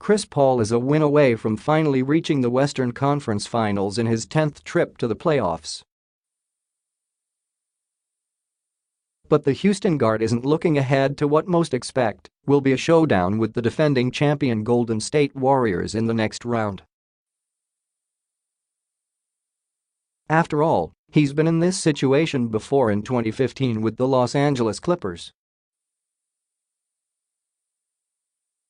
Chris Paul is a win away from finally reaching the Western Conference Finals in his 10th trip to the playoffs. But the Houston guard isn't looking ahead to what most expect will be a showdown with the defending champion Golden State Warriors in the next round. After all, he's been in this situation before in 2015 with the Los Angeles Clippers.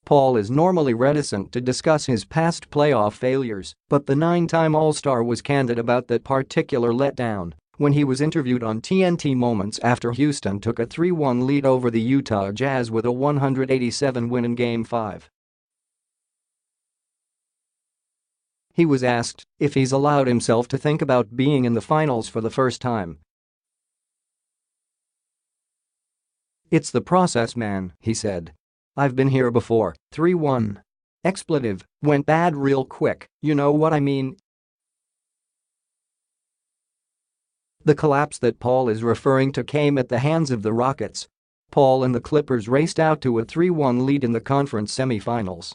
Paul is normally reticent to discuss his past playoff failures, but the 9-time All-Star was candid about that particular letdown when he was interviewed on TNT moments after Houston took a 3-1 lead over the Utah Jazz with a 187 win in Game 5. He was asked if he's allowed himself to think about being in the finals for the first time. "It's the process, man," he said. "I've been here before, 3-1. Expletive, went bad real quick, you know what I mean?" The collapse that Paul is referring to came at the hands of the Rockets. Paul and the Clippers raced out to a 3-1 lead in the conference semifinals.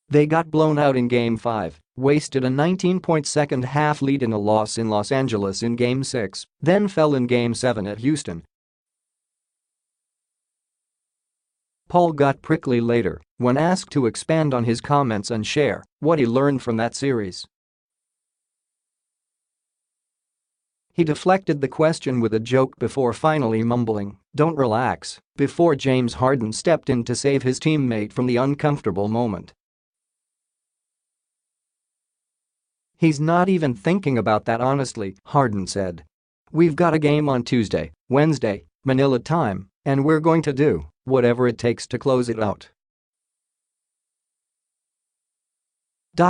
They got blown out in Game 5, wasted a 19-point second-half lead in a loss in Los Angeles in Game 6, then fell in Game 7 at Houston. Paul got prickly later when asked to expand on his comments and share what he learned from that series. He deflected the question with a joke before finally mumbling, "Don't relax," before James Harden stepped in to save his teammate from the uncomfortable moment. "He's not even thinking about that honestly," Harden said. "We've got a game on Tuesday, Wednesday, Manila time, and we're going to do whatever it takes to close it out."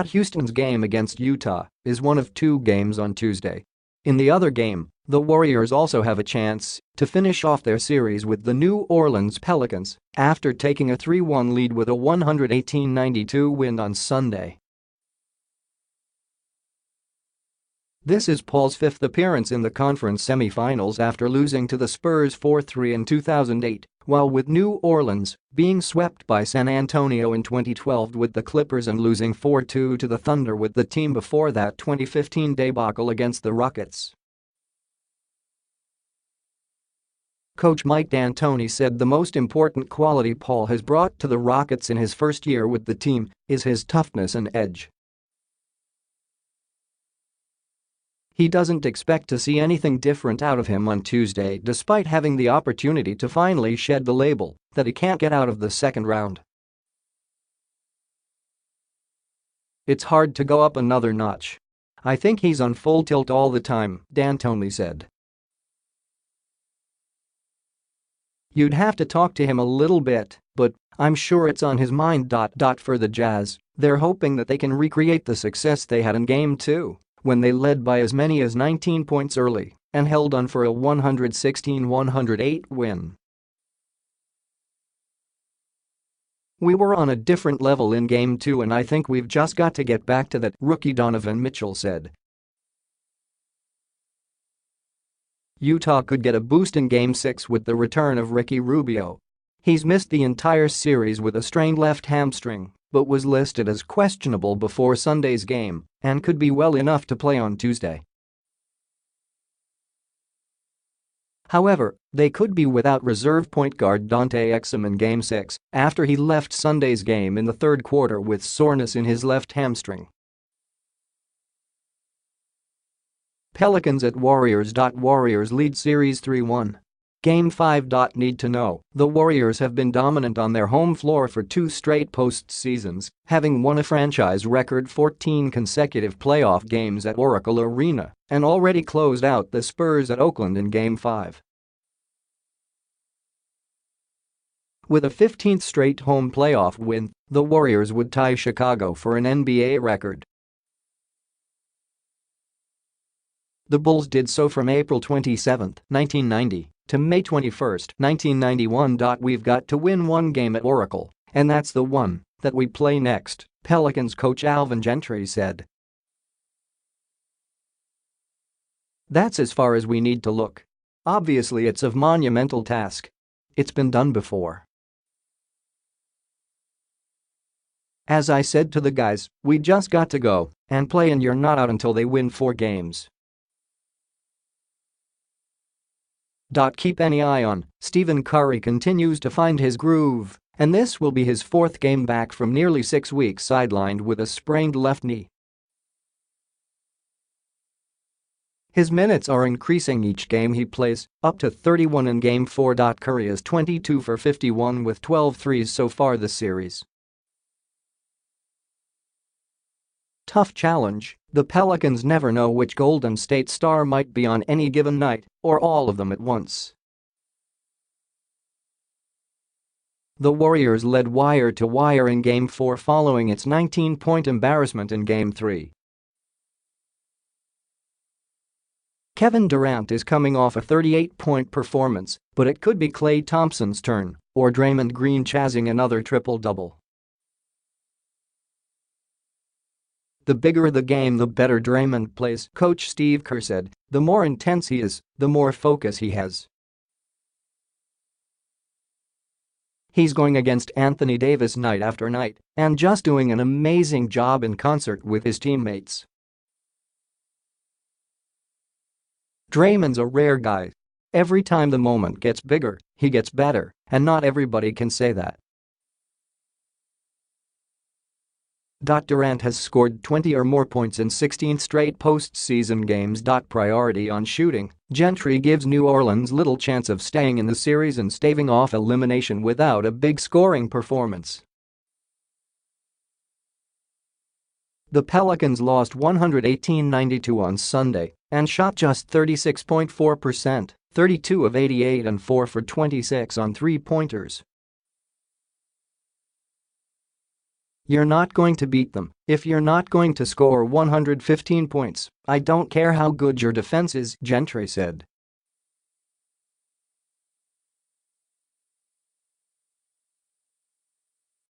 Houston's game against Utah is one of two games on Tuesday. In the other game, the Warriors also have a chance to finish off their series with the New Orleans Pelicans after taking a 3-1 lead with a 118-92 win on Sunday. This is Paul's fifth appearance in the conference semifinals after losing to the Spurs 4-3 in 2008, while with New Orleans being swept by San Antonio in 2012 with the Clippers and losing 4-2 to the Thunder with the team before that 2015 debacle against the Rockets. Coach Mike D'Antoni said the most important quality Paul has brought to the Rockets in his first year with the team is his toughness and edge. He doesn't expect to see anything different out of him on Tuesday despite having the opportunity to finally shed the label that he can't get out of the second round. "It's hard to go up another notch. I think he's on full tilt all the time," D'Antoni said. "You'd have to talk to him a little bit, but I'm sure it's on his mind. For the Jazz, they're hoping that they can recreate the success they had in Game 2. When they led by as many as 19 points early and held on for a 116-108 win. We were on a different level in Game 2 and I think we've just got to get back to that," rookie Donovan Mitchell said. Utah could get a boost in Game 6 with the return of Ricky Rubio. He's missed the entire series with a strained left hamstring, but was listed as questionable before Sunday's game and could be well enough to play on Tuesday. However, they could be without reserve point guard Dante Exum in Game 6 after he left Sunday's game in the third quarter with soreness in his left hamstring. Pelicans at Warriors. Warriors lead series 3-1. Game 5. Need to know, the Warriors have been dominant on their home floor for 2 straight postseasons, having won a franchise record 14 consecutive playoff games at Oracle Arena and already closed out the Spurs at Oakland in Game 5. With a 15th straight home playoff win, the Warriors would tie Chicago for an NBA record. The Bulls did so from April 27, 1990 to May 21, 1991. We've got to win one game at Oracle, and that's the one that we play next, Pelicans coach Alvin Gentry said. That's as far as we need to look. Obviously it's a monumental task. It's been done before. As I said to the guys, we just got to go and play and you're not out until they win 4 games. Keep any eye on, Stephen Curry continues to find his groove, and this will be his 4th game back from nearly 6 weeks sidelined with a sprained left knee. His minutes are increasing each game he plays, up to 31 in Game 4. Curry is 22 for 51 with 12 threes so far this series. Tough challenge, the Pelicans never know which Golden State star might be on any given night, or all of them at once. The Warriors led wire to wire in Game 4 following its 19-point embarrassment in Game 3. Kevin Durant is coming off a 38-point performance, but it could be Klay Thompson's turn, or Draymond Green chasing another triple-double. The bigger the game the better Draymond plays, Coach Steve Kerr said. The more intense he is, the more focus he has. He's going against Anthony Davis night after night and just doing an amazing job in concert with his teammates. Draymond's a rare guy. Every time the moment gets bigger, he gets better, and not everybody can say that. Durant has scored 20 or more points in 16 straight postseason games. Priority on shooting, Gentry gives New Orleans little chance of staying in the series and staving off elimination without a big scoring performance. The Pelicans lost 118-92 on Sunday and shot just 36.4%, 32 of 88 and 4 for 26 on three-pointers. You're not going to beat them if you're not going to score 115 points. I don't care how good your defense is, Gentry said.